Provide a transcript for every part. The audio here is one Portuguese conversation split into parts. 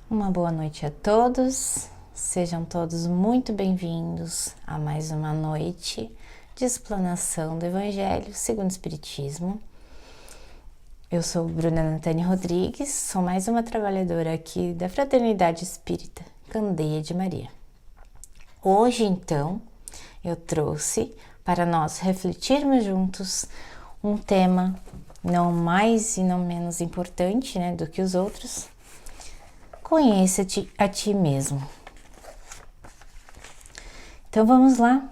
Uma boa noite a todos, sejam todos muito bem-vindos a mais uma noite de explanação do Evangelho segundo o Espiritismo. Eu sou Bruna Natânia Rodrigues, sou mais uma trabalhadora aqui da Fraternidade Espírita Candeia de Maria. Hoje, então, eu trouxe para nós refletirmos juntos um tema não mais e não menos importante, do que os outros. Conheça-te a ti mesmo. Então vamos lá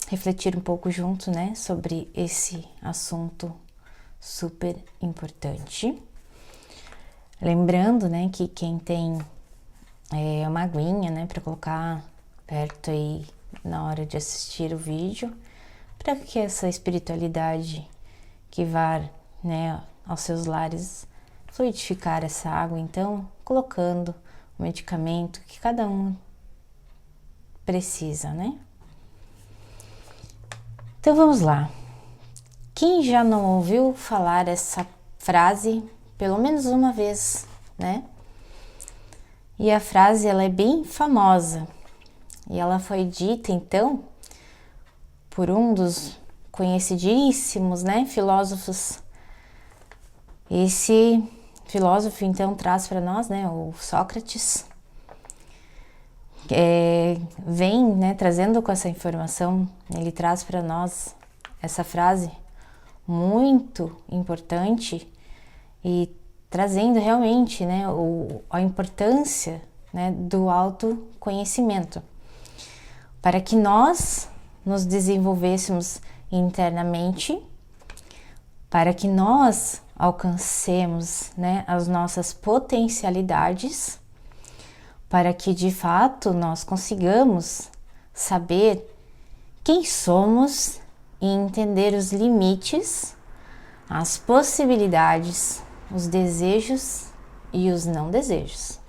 refletir um pouco junto, sobre esse assunto super importante. Lembrando, que quem tem uma aguinha, para colocar perto aí na hora de assistir o vídeo, para que essa espiritualidade que vá, aos seus lares fluidificar essa água, então colocando o medicamento que cada um precisa, Então vamos lá. Quem já não ouviu falar essa frase pelo menos uma vez, E a frase, ela é bem famosa. E ela foi dita, então, por um dos conhecidíssimos, filósofos. Esse filósofo, então, traz para nós, o Sócrates, vem, trazendo com essa informação, ele traz para nós essa frase muito importante e trazendo realmente, a importância, do autoconhecimento, para que nós nos desenvolvêssemos internamente, para que nós alcancemos, as nossas potencialidades, para que de fato nós consigamos saber quem somos e entender os limites, as possibilidades, os desejos e os não desejos.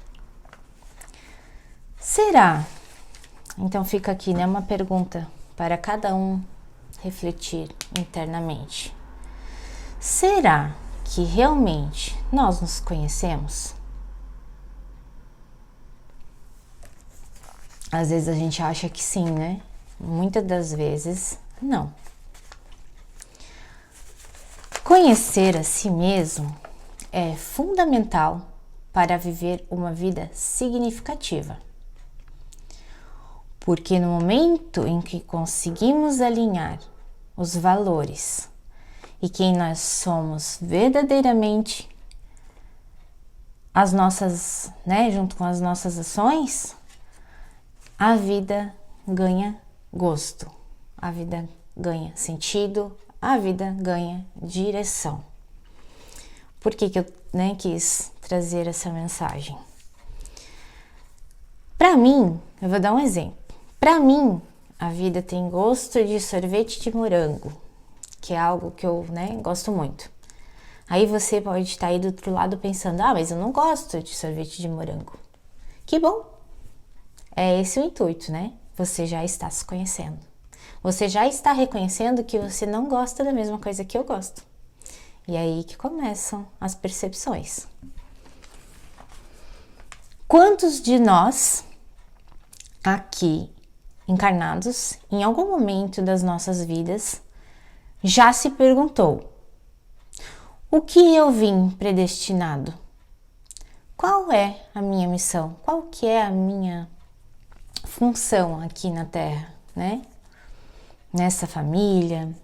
Será? Então fica aqui, uma pergunta para cada um refletir internamente. Será que realmente nós nos conhecemos? Às vezes a gente acha que sim, Muitas das vezes, não. Conhecer a si mesmo é fundamental para viver uma vida significativa. Porque no momento em que conseguimos alinhar os valores e quem nós somos verdadeiramente, as nossas, junto com as nossas ações, a vida ganha gosto, a vida ganha sentido, a vida ganha direção. Por que eu quis trazer essa mensagem? Para mim, eu vou dar um exemplo. Para mim, a vida tem gosto de sorvete de morango, que é algo que eu gosto muito. Aí você pode estar aí do outro lado pensando, mas eu não gosto de sorvete de morango. Que bom! É esse o intuito, Você já está se conhecendo. Você já está reconhecendo que você não gosta da mesma coisa que eu gosto. E é aí que começam as percepções. Quantos de nós aqui encarnados, em algum momento das nossas vidas, já se perguntou: o que eu vim predestinado? Qual é a minha missão? Qual que é a minha função aqui na Terra, Nessa família,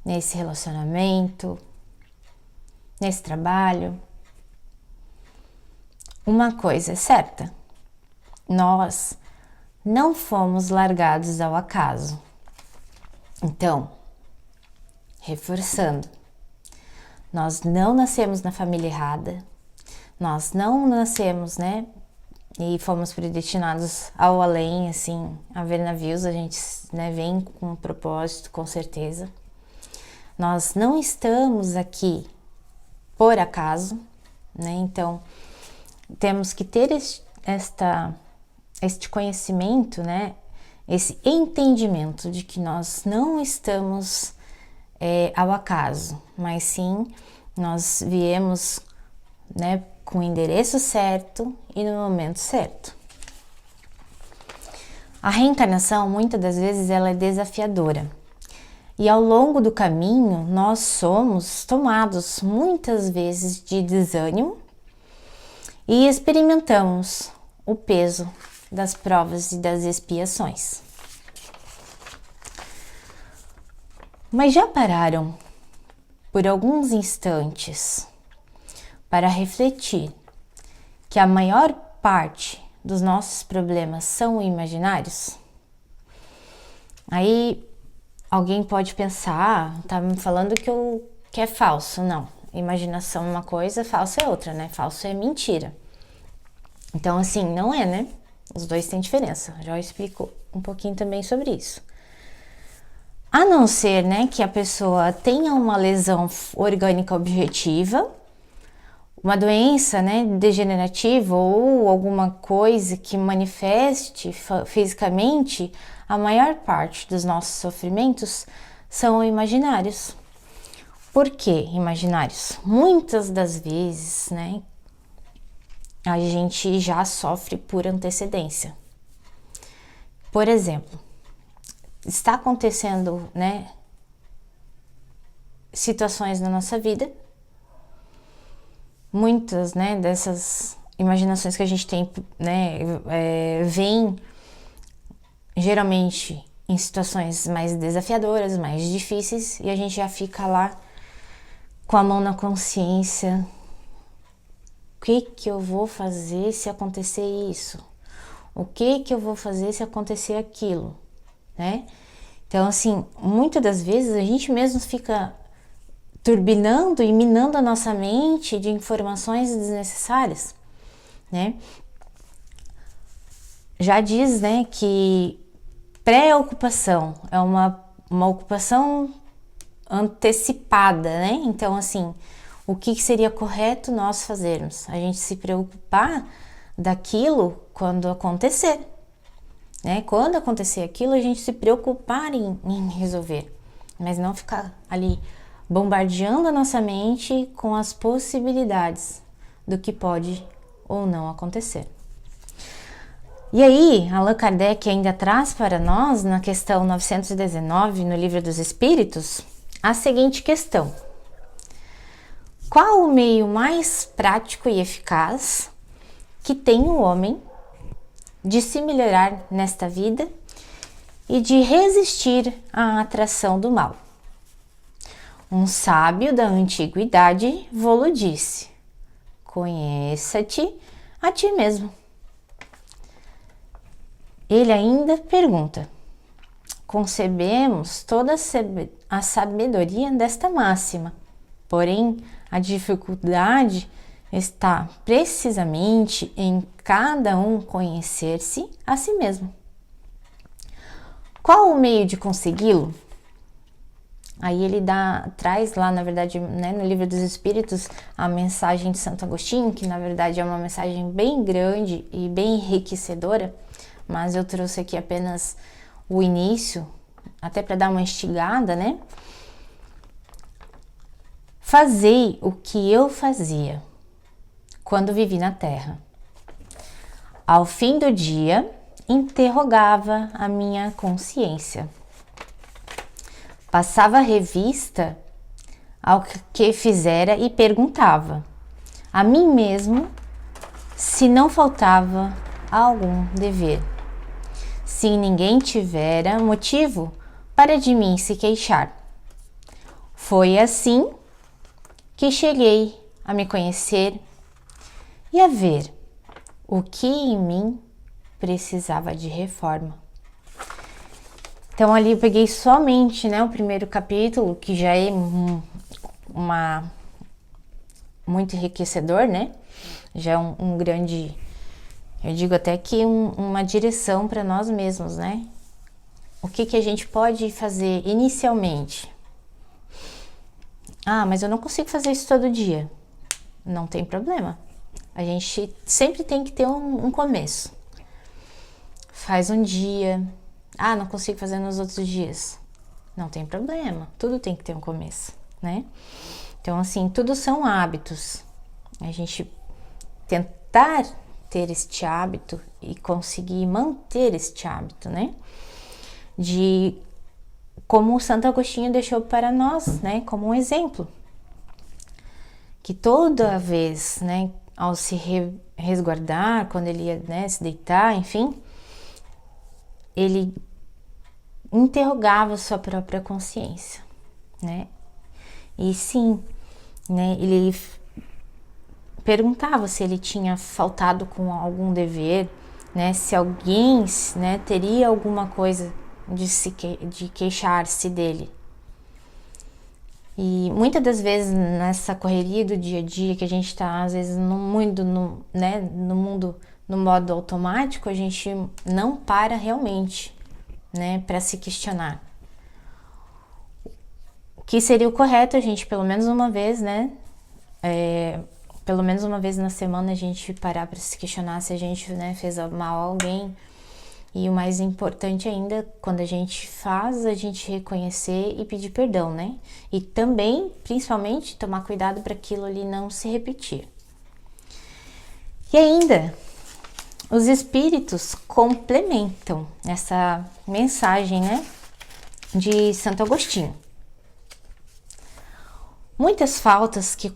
nesse relacionamento, nesse trabalho. Uma coisa é certa: nós não fomos largados ao acaso. Então, reforçando, nós não nascemos na família errada, nós não nascemos, e fomos predestinados ao além, assim, a ver navios, a gente, vem com um propósito, com certeza. Nós não estamos aqui por acaso, Então, temos que ter este conhecimento, esse entendimento de que nós não estamos ao acaso, mas sim nós viemos com o endereço certo e no momento certo. A reencarnação, muitas das vezes, ela é desafiadora. E ao longo do caminho, nós somos tomados muitas vezes de desânimo e experimentamos o peso das provas e das expiações. Mas já pararam por alguns instantes para refletir que a maior parte dos nossos problemas são imaginários? Aí alguém pode pensar, tá me falando que é falso. Não, imaginação é uma coisa, falso é outra, né? Falso é mentira. Então assim, não é, né? Os dois têm diferença. Já explico um pouquinho também sobre isso. A não ser, né, que a pessoa tenha uma lesão orgânica objetiva, uma doença, né, degenerativa ou alguma coisa que manifeste fisicamente, a maior parte dos nossos sofrimentos são imaginários. Por que imaginários? Muitas das vezes, né, a gente já sofre por antecedência. Por exemplo, está acontecendo, né, situações na nossa vida. Muitas, né, dessas imaginações que a gente tem, né, vêm geralmente em situações mais desafiadoras, mais difíceis, e a gente já fica lá com a mão na consciência. O que eu vou fazer se acontecer isso? O que eu vou fazer se acontecer aquilo, né? Então, assim, muitas das vezes a gente mesmo fica turbinando e minando a nossa mente de informações desnecessárias, né? Já diz, né, que pré-ocupação é uma ocupação antecipada, né? Então, assim, o que seria correto nós fazermos? A gente se preocupar daquilo quando acontecer, né? Quando acontecer aquilo, a gente se preocupar em resolver, mas não ficar ali bombardeando a nossa mente com as possibilidades do que pode ou não acontecer. E aí, Allan Kardec ainda traz para nós, na questão 919, no Livro dos Espíritos, a seguinte questão: qual o meio mais prático e eficaz que tem o homem de se melhorar nesta vida e de resistir à atração do mal? Um sábio da antiguidade vô-lo disse: conheça-te a ti mesmo. Ele ainda pergunta: concebemos toda a sabedoria desta máxima, porém a dificuldade está precisamente em cada um conhecer-se a si mesmo. Qual o meio de consegui-lo? Aí ele traz lá, na verdade, né, no Livro dos Espíritos, a mensagem de Santo Agostinho, que na verdade é uma mensagem bem grande e bem enriquecedora, mas eu trouxe aqui apenas o início, até para dar uma instigada, né? Fazei o que eu fazia quando vivi na Terra. Ao fim do dia, interrogava a minha consciência. Passava revista ao que fizera e perguntava a mim mesmo se não faltava algum dever, se ninguém tivera motivo para de mim se queixar. Foi assim que cheguei a me conhecer e a ver o que em mim precisava de reforma. Então ali eu peguei somente, né, o primeiro capítulo, que já é muito enriquecedor, né? Já é um grande, eu digo até que uma direção para nós mesmos, né? O que a gente pode fazer inicialmente? Ah, mas eu não consigo fazer isso todo dia. Não tem problema. A gente sempre tem que ter um começo. Faz um dia. Ah, não consigo fazer nos outros dias. Não tem problema. Tudo tem que ter um começo, né? Então, assim, tudo são hábitos. A gente tentar ter este hábito e conseguir manter este hábito, né? De como o Santo Agostinho deixou para nós, né? Como um exemplo. Que toda vez, né? Ao se resguardar, quando ele ia, né, se deitar, enfim, ele interrogava sua própria consciência, né? E sim, né? Ele perguntava se ele tinha faltado com algum dever, né? Se alguém, né, teria alguma coisa de queixar-se dele. E muitas das vezes nessa correria do dia a dia que a gente está às vezes no mundo, no modo automático, a gente não para realmente, né, para se questionar. O que seria o correto a gente pelo menos uma vez, né? Pelo menos uma vez na semana a gente parar para se questionar se a gente, né, fez mal a alguém. E o mais importante ainda, quando a gente faz, a gente reconhecer e pedir perdão, né? E também, principalmente, tomar cuidado para aquilo ali não se repetir. E ainda, os espíritos complementam essa mensagem, né, de Santo Agostinho. Muitas faltas que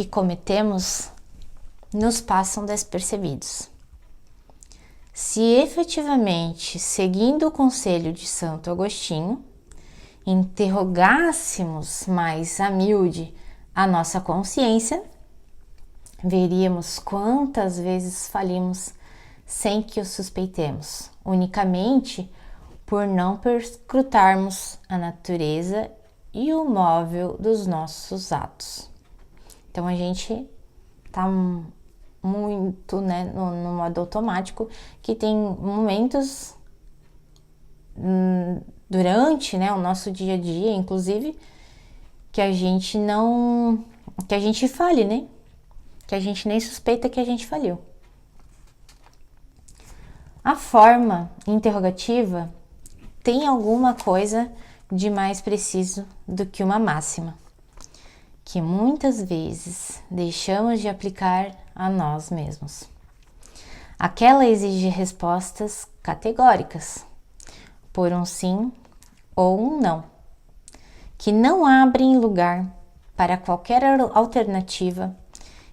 cometemos nos passam despercebidos. Se efetivamente, seguindo o conselho de Santo Agostinho, interrogássemos mais a miúde a nossa consciência, veríamos quantas vezes falimos sem que o suspeitemos, unicamente por não perscrutarmos a natureza e o móvel dos nossos atos. Então a gente tá muito, né, no modo automático, que tem momentos durante, né, o nosso dia a dia, inclusive, que a gente fale, né, que a gente nem suspeita que a gente falhou. A forma interrogativa tem alguma coisa de mais preciso do que uma máxima, que muitas vezes deixamos de aplicar a nós mesmos. Aquela exige respostas categóricas, por um sim ou um não, que não abrem lugar para qualquer alternativa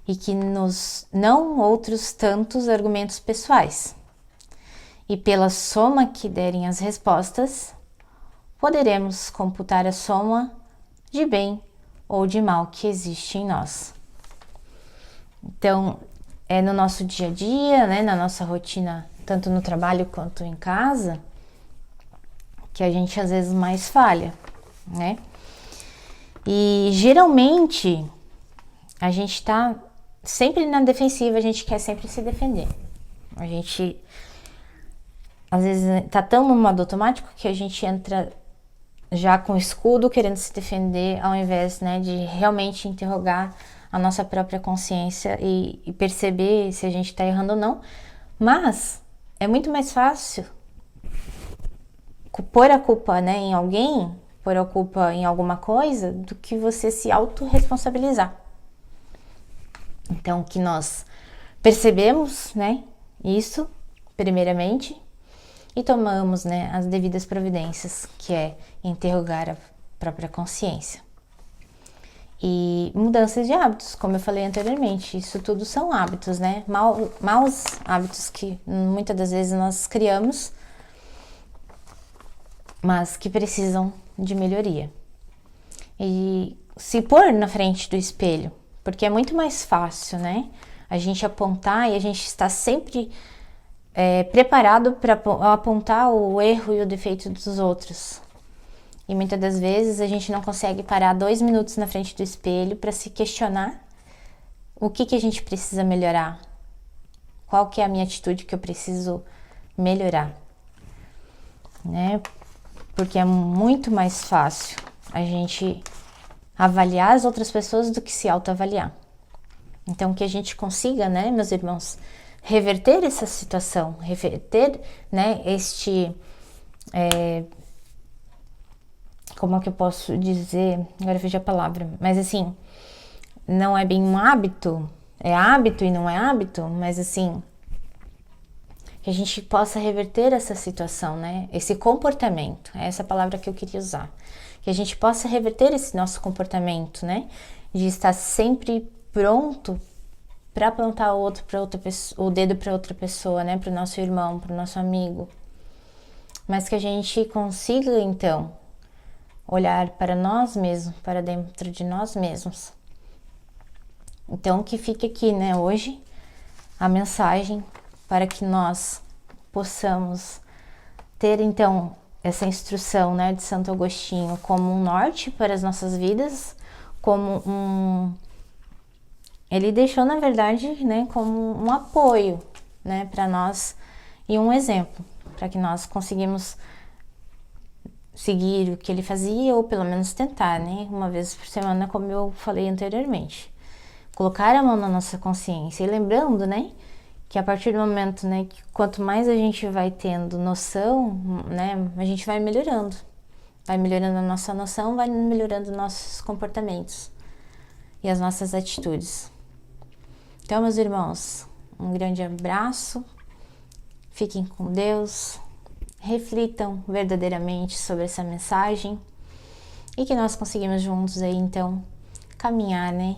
e que nos não outros tantos argumentos pessoais. E pela soma que derem as respostas, poderemos computar a soma de bem ou de mal que existe em nós. Então, é no nosso dia a dia, né, na nossa rotina, tanto no trabalho quanto em casa, que a gente às vezes mais falha, né? E geralmente a gente tá sempre na defensiva, a gente quer sempre se defender. A gente às vezes tá tão no modo automático que a gente entra já com o escudo querendo se defender, ao invés, né, de realmente interrogar a nossa própria consciência e perceber se a gente está errando ou não. Mas é muito mais fácil pôr a culpa, né, em alguém, pôr a culpa em alguma coisa, do que você se autorresponsabilizar. Então, que nós percebemos, né, isso, primeiramente, e tomamos, né, as devidas providências, que é interrogar a própria consciência. E mudanças de hábitos, como eu falei anteriormente, isso tudo são hábitos, né? Maus hábitos que muitas das vezes nós criamos, mas que precisam de melhoria. E se pôr na frente do espelho, porque é muito mais fácil, né? A gente apontar e a gente está sempre preparado para apontar o erro e o defeito dos outros. E muitas das vezes a gente não consegue parar 2 minutos na frente do espelho para se questionar o que a gente precisa melhorar. Qual que é a minha atitude que eu preciso melhorar, né? Porque é muito mais fácil a gente avaliar as outras pessoas do que se autoavaliar. Então, que a gente consiga, né, meus irmãos, reverter essa situação, reverter, né, como é que eu posso dizer? Agora eu fugi a palavra. Mas assim, não é bem um hábito, é hábito e não é hábito, mas assim, que a gente possa reverter essa situação, né? Esse comportamento, é essa palavra que eu queria usar. Que a gente possa reverter esse nosso comportamento, né? De estar sempre pronto para apontar o dedo para outra pessoa, né? Para o nosso irmão, para o nosso amigo. Mas que a gente consiga, então, olhar para nós mesmos, para dentro de nós mesmos. Então, que fique aqui, né, hoje, a mensagem para que nós possamos ter, então, essa instrução, né, de Santo Agostinho como um norte para as nossas vidas, como ele deixou, na verdade, né, como um apoio, né, para nós e um exemplo, para que nós conseguimos seguir o que ele fazia ou pelo menos tentar, né, uma vez por semana, como eu falei anteriormente. Colocar a mão na nossa consciência e lembrando, né, que a partir do momento, né, que quanto mais a gente vai tendo noção, né, a gente vai melhorando a nossa noção, vai melhorando nossos comportamentos e as nossas atitudes. Então, meus irmãos, um grande abraço, fiquem com Deus, reflitam verdadeiramente sobre essa mensagem e que nós conseguimos juntos aí, então, caminhar, né,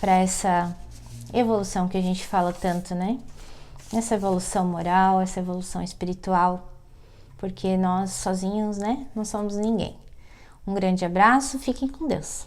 para essa evolução que a gente fala tanto, né? Essa evolução moral, essa evolução espiritual, porque nós sozinhos, né, não somos ninguém. Um grande abraço, fiquem com Deus.